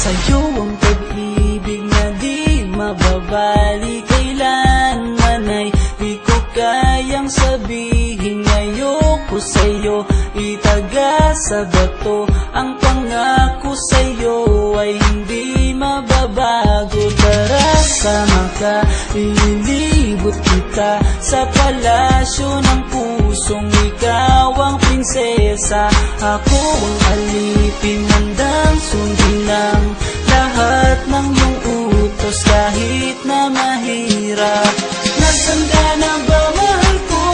Sa'yo ang pag-ibig na di mababali, kailanman ay di ko kayang sabihin. Ayoko sa'yo itaga sa bato, ang pangako sa'yo ay hindi mababago. Tara, sama ka, ililibot kita sa palasyo ng pusong ikaw ang prinsesa. Ako ang alipin, handang sundin ng lahat ng iyong utos kahit na mahirap. Nasaan ka na ba, mahal ko?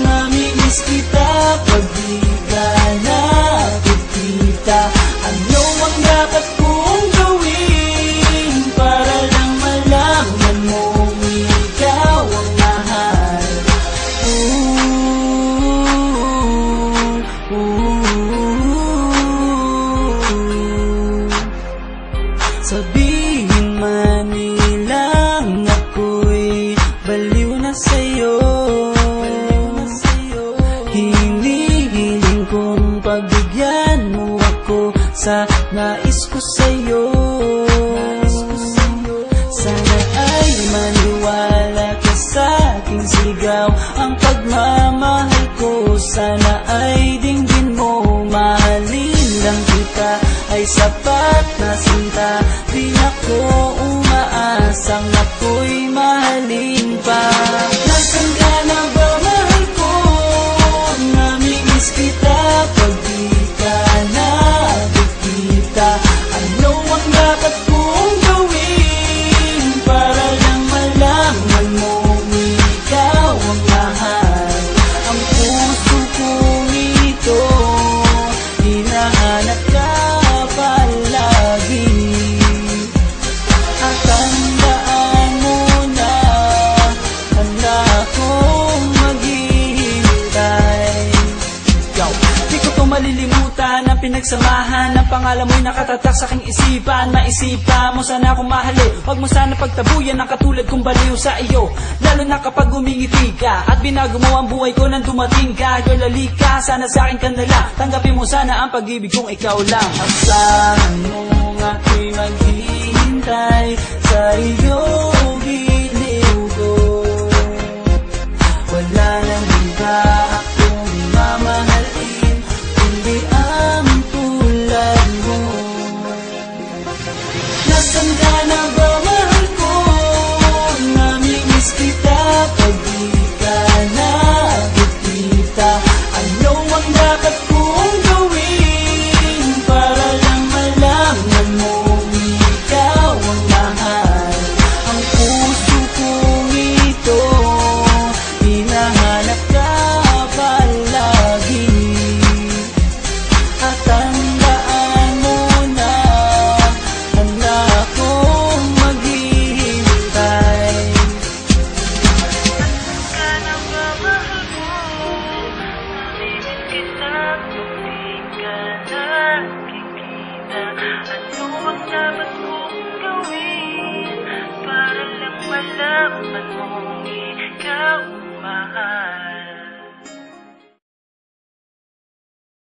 Namimiss kita pag di ka nakikita. Ano ang dapat kong gawin para lang malaman mo ikaw ang mahal? Sabihin man nilang ako'y baliw na sa'yo, hinihiling kong pagbigyan mo ako sa nais ko sa'yo. Sana ay maniwala ka sa aking sigaw, ang pagmamahal ko sana ay dinggin mo. Mahalin lang kita ay sapat na sinta, di ako umaasang ako'y mahalin pa. Nasaan ka na ba, mahal ko? Namimiss kita pag di ka nakikita. Ano ang dapat kong gawin para lang malaman mo ikaw ang mahal? Ang puso kong ito hinahanap ka palagi, at tandaan mo na handa akong maghihintay. Di ko to malilimutan ang pinagsamahan, ang pangalan mo'y nakatatak sa aking isipan. Maisipan mo sana akong mahalin, huwag mo sana pagtabuyan ang katulad kong baliw sa iyo. Lalo na kapag umingiti ka at binago mo ang buhay ko nang dumating ka. Girl, halika, sana sa akin ka na lang, tanggapin mo sana ang pag-ibig kong ikaw lang. Asahan mo ako'y maghihintay sa iyo.